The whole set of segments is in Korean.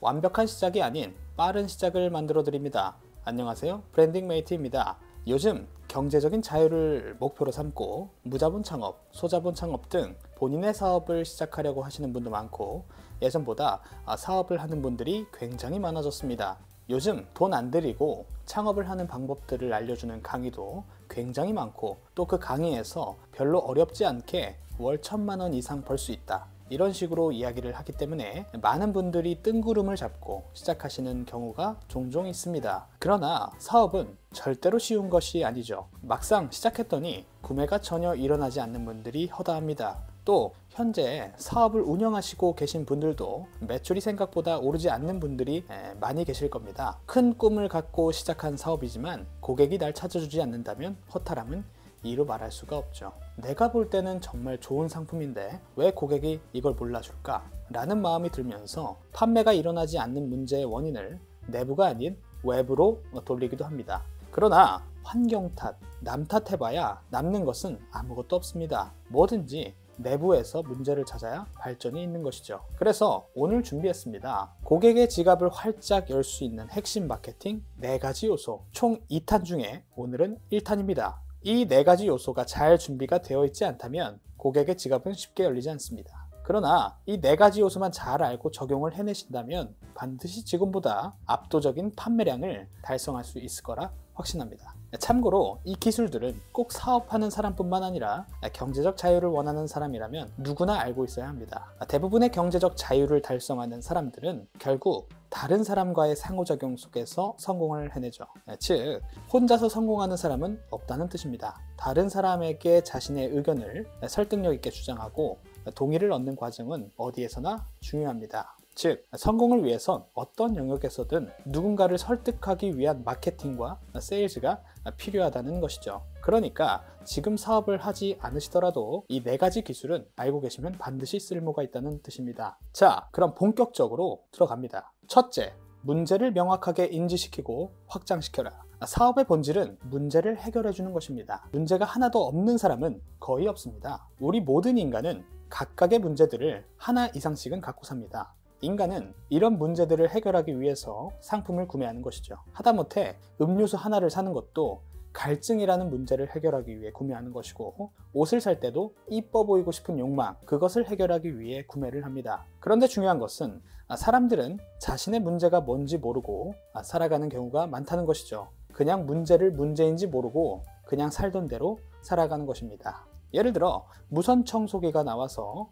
완벽한 시작이 아닌 빠른 시작을 만들어 드립니다. 안녕하세요, 브랜딩 메이트입니다. 요즘 경제적인 자유를 목표로 삼고 무자본 창업, 소자본 창업 등 본인의 사업을 시작하려고 하시는 분도 많고, 예전보다 사업을 하는 분들이 굉장히 많아졌습니다. 요즘 돈 안 들이고 창업을 하는 방법들을 알려주는 강의도 굉장히 많고, 또 그 강의에서 별로 어렵지 않게 월 1,000만 원 이상 벌 수 있다, 이런 식으로 이야기를 하기 때문에 많은 분들이 뜬구름을 잡고 시작하시는 경우가 종종 있습니다. 그러나 사업은 절대로 쉬운 것이 아니죠. 막상 시작했더니 구매가 전혀 일어나지 않는 분들이 허다합니다. 또 현재 사업을 운영하시고 계신 분들도 매출이 생각보다 오르지 않는 분들이 많이 계실 겁니다. 큰 꿈을 갖고 시작한 사업이지만 고객이 날 찾아주지 않는다면 허탈함은 이루 말할 수가 없죠. 내가 볼 때는 정말 좋은 상품인데 왜 고객이 이걸 몰라줄까? 라는 마음이 들면서 판매가 일어나지 않는 문제의 원인을 내부가 아닌 외부로 돌리기도 합니다. 그러나 환경 탓, 남 탓해봐야 남는 것은 아무것도 없습니다. 뭐든지 내부에서 문제를 찾아야 발전이 있는 것이죠. 그래서 오늘 준비했습니다. 고객의 지갑을 활짝 열 수 있는 핵심 마케팅 4가지 요소, 총 2탄 중에 오늘은 1탄입니다. 이 4가지 요소가 잘 준비가 되어 있지 않다면 고객의 지갑은 쉽게 열리지 않습니다. 그러나 이 4가지 요소만 잘 알고 적용을 해내신다면 반드시 지금보다 압도적인 판매량을 달성할 수 있을 거라 확신합니다. 참고로 이 기술들은 꼭 사업하는 사람뿐만 아니라 경제적 자유를 원하는 사람이라면 누구나 알고 있어야 합니다. 대부분의 경제적 자유를 달성하는 사람들은 결국 다른 사람과의 상호작용 속에서 성공을 해내죠. 즉, 혼자서 성공하는 사람은 없다는 뜻입니다. 다른 사람에게 자신의 의견을 설득력 있게 주장하고 동의를 얻는 과정은 어디에서나 중요합니다. 즉, 성공을 위해선 어떤 영역에서든 누군가를 설득하기 위한 마케팅과 세일즈가 필요하다는 것이죠. 그러니까 지금 사업을 하지 않으시더라도 이 4가지 기술은 알고 계시면 반드시 쓸모가 있다는 뜻입니다. 자, 그럼 본격적으로 들어갑니다. 첫째, 문제를 명확하게 인지시키고 확장시켜라. 사업의 본질은 문제를 해결해 주는 것입니다. 문제가 하나도 없는 사람은 거의 없습니다. 우리 모든 인간은 각각의 문제들을 하나 이상씩은 갖고 삽니다. 인간은 이런 문제들을 해결하기 위해서 상품을 구매하는 것이죠. 하다못해 음료수 하나를 사는 것도 갈증이라는 문제를 해결하기 위해 구매하는 것이고, 옷을 살 때도 이뻐 보이고 싶은 욕망, 그것을 해결하기 위해 구매를 합니다. 그런데 중요한 것은 사람들은 자신의 문제가 뭔지 모르고 살아가는 경우가 많다는 것이죠. 그냥 문제를 문제인지 모르고 그냥 살던 대로 살아가는 것입니다. 예를 들어 무선 청소기가 나와서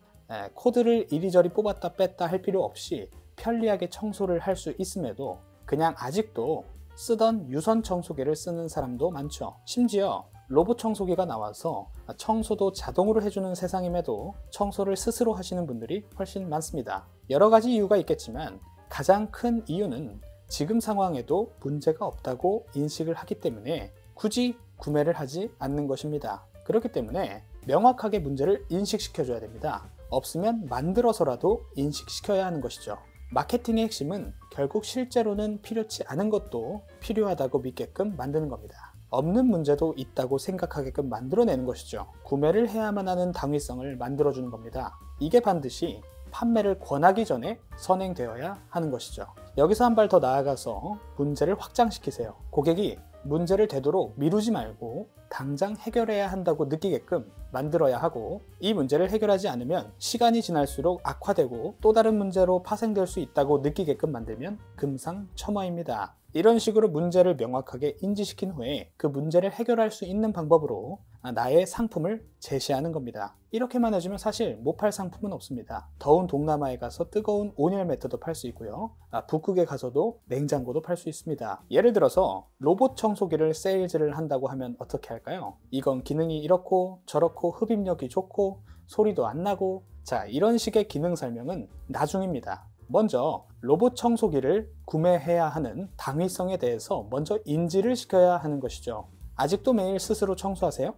코드를 이리저리 뽑았다 뺐다 할 필요 없이 편리하게 청소를 할 수 있음에도 그냥 아직도 쓰던 유선 청소기를 쓰는 사람도 많죠. 심지어 로봇 청소기가 나와서 청소도 자동으로 해주는 세상임에도 청소를 스스로 하시는 분들이 훨씬 많습니다. 여러 가지 이유가 있겠지만 가장 큰 이유는 지금 상황에도 문제가 없다고 인식을 하기 때문에 굳이 구매를 하지 않는 것입니다. 그렇기 때문에 명확하게 문제를 인식시켜줘야 됩니다. 없으면 만들어서라도 인식시켜야 하는 것이죠. 마케팅의 핵심은 결국 실제로는 필요치 않은 것도 필요하다고 믿게끔 만드는 겁니다. 없는 문제도 있다고 생각하게끔 만들어내는 것이죠. 구매를 해야만 하는 당위성을 만들어주는 겁니다. 이게 반드시 판매를 권하기 전에 선행되어야 하는 것이죠. 여기서 한 발 더 나아가서 문제를 확장시키세요. 고객이 문제를 되도록 미루지 말고 당장 해결해야 한다고 느끼게끔 만들어야 하고, 이 문제를 해결하지 않으면 시간이 지날수록 악화되고 또 다른 문제로 파생될 수 있다고 느끼게끔 만들면 금상첨화입니다. 이런 식으로 문제를 명확하게 인지시킨 후에 그 문제를 해결할 수 있는 방법으로 나의 상품을 제시하는 겁니다. 이렇게만 해주면 사실 못 팔 상품은 없습니다. 더운 동남아에 가서 뜨거운 온열 매트도 팔 수 있고요. 북극에 가서도 냉장고도 팔 수 있습니다. 예를 들어서 로봇 청소기를 세일즈를 한다고 하면 어떻게 할까요? 이건 기능이 이렇고 저렇고 흡입력이 좋고 소리도 안 나고, 자, 이런 식의 기능 설명은 나중입니다. 먼저 로봇 청소기를 구매해야 하는 당위성에 대해서 먼저 인지를 시켜야 하는 것이죠. 아직도 매일 스스로 청소하세요?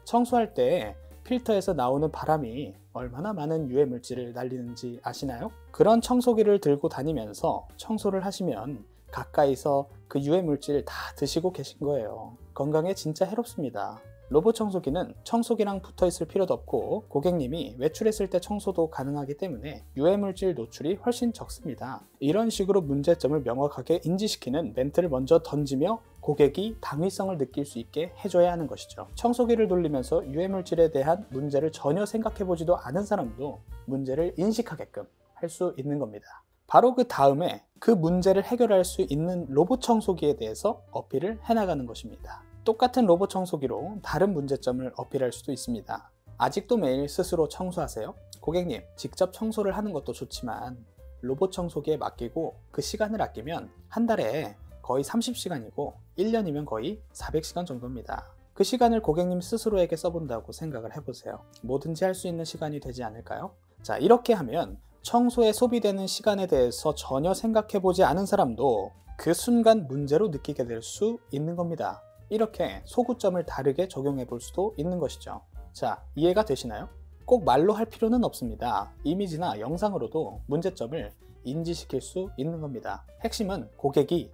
청소할 때 필터에서 나오는 바람이 얼마나 많은 유해 물질을 날리는지 아시나요? 그런 청소기를 들고 다니면서 청소를 하시면 가까이서 그 유해 물질을 다 드시고 계신 거예요. 건강에 진짜 해롭습니다. 로봇 청소기는 청소기랑 붙어 있을 필요도 없고 고객님이 외출했을 때 청소도 가능하기 때문에 유해물질 노출이 훨씬 적습니다. 이런 식으로 문제점을 명확하게 인지시키는 멘트를 먼저 던지며 고객이 당위성을 느낄 수 있게 해줘야 하는 것이죠. 청소기를 돌리면서 유해물질에 대한 문제를 전혀 생각해보지도 않은 사람도 문제를 인식하게끔 할 수 있는 겁니다. 바로 그 다음에 그 문제를 해결할 수 있는 로봇 청소기에 대해서 어필을 해나가는 것입니다. 똑같은 로봇 청소기로 다른 문제점을 어필할 수도 있습니다. 아직도 매일 스스로 청소하세요? 고객님, 직접 청소를 하는 것도 좋지만 로봇 청소기에 맡기고 그 시간을 아끼면 한 달에 거의 30시간이고 1년이면 거의 400시간 정도입니다. 그 시간을 고객님 스스로에게 써본다고 생각을 해보세요. 뭐든지 할 수 있는 시간이 되지 않을까요? 자, 이렇게 하면 청소에 소비되는 시간에 대해서 전혀 생각해보지 않은 사람도 그 순간 문제로 느끼게 될 수 있는 겁니다. 이렇게 소구점을 다르게 적용해 볼 수도 있는 것이죠. 자, 이해가 되시나요? 꼭 말로 할 필요는 없습니다. 이미지나 영상으로도 문제점을 인지시킬 수 있는 겁니다. 핵심은 고객이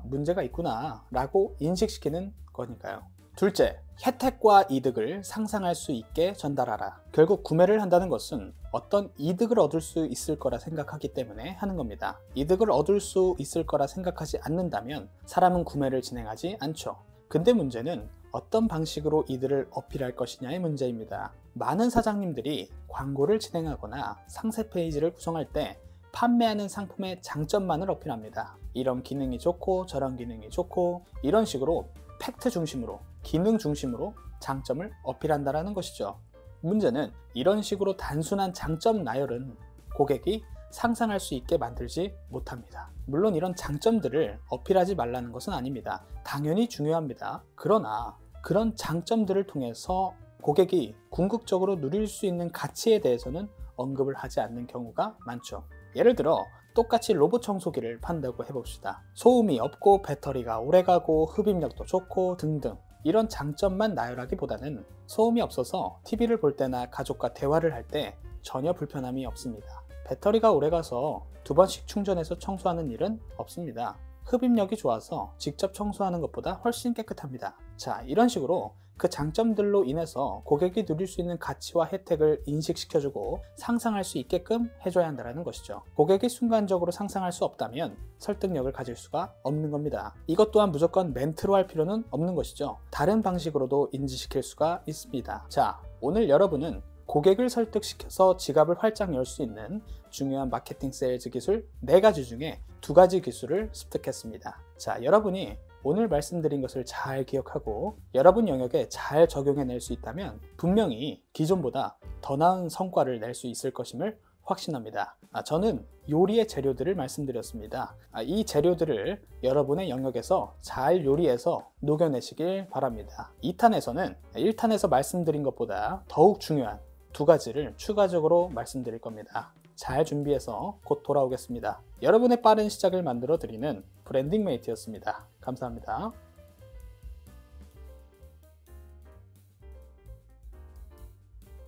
문제가 있구나 라고 인식시키는 거니까요. 둘째, 혜택과 이득을 상상할 수 있게 전달하라. 결국 구매를 한다는 것은 어떤 이득을 얻을 수 있을 거라 생각하기 때문에 하는 겁니다. 이득을 얻을 수 있을 거라 생각하지 않는다면 사람은 구매를 진행하지 않죠. 근데 문제는 어떤 방식으로 이들을 어필할 것이냐의 문제입니다. 많은 사장님들이 광고를 진행하거나 상세 페이지를 구성할 때 판매하는 상품의 장점만을 어필합니다. 이런 기능이 좋고 저런 기능이 좋고 이런 식으로 팩트 중심으로, 기능 중심으로 장점을 어필한다는 것이죠. 문제는 이런 식으로 단순한 장점 나열은 고객이 상상할 수 있게 만들지 못합니다. 물론 이런 장점들을 어필하지 말라는 것은 아닙니다. 당연히 중요합니다. 그러나 그런 장점들을 통해서 고객이 궁극적으로 누릴 수 있는 가치에 대해서는 언급을 하지 않는 경우가 많죠. 예를 들어 똑같이 로봇 청소기를 판다고 해봅시다. 소음이 없고 배터리가 오래가고 흡입력도 좋고 등등 이런 장점만 나열하기보다는 소음이 없어서 TV를 볼 때나 가족과 대화를 할 때 전혀 불편함이 없습니다. 배터리가 오래가서 2번씩 충전해서 청소하는 일은 없습니다. 흡입력이 좋아서 직접 청소하는 것보다 훨씬 깨끗합니다. 자, 이런 식으로 그 장점들로 인해서 고객이 누릴 수 있는 가치와 혜택을 인식시켜주고 상상할 수 있게끔 해줘야 한다는 것이죠. 고객이 순간적으로 상상할 수 없다면 설득력을 가질 수가 없는 겁니다. 이것 또한 무조건 멘트로 할 필요는 없는 것이죠. 다른 방식으로도 인지시킬 수가 있습니다. 자, 오늘 여러분은 고객을 설득시켜서 지갑을 활짝 열 수 있는 중요한 마케팅 세일즈 기술 4가지 중에 2가지 기술을 습득했습니다. 자, 여러분이 오늘 말씀드린 것을 잘 기억하고 여러분 영역에 잘 적용해낼 수 있다면 분명히 기존보다 더 나은 성과를 낼 수 있을 것임을 확신합니다. 저는 요리의 재료들을 말씀드렸습니다. 이 재료들을 여러분의 영역에서 잘 요리해서 녹여내시길 바랍니다. 2탄에서는 1탄에서 말씀드린 것보다 더욱 중요한 2가지를 추가적으로 말씀드릴 겁니다. 잘 준비해서 곧 돌아오겠습니다. 여러분의 빠른 시작을 만들어 드리는 브랜딩 메이트였습니다. 감사합니다.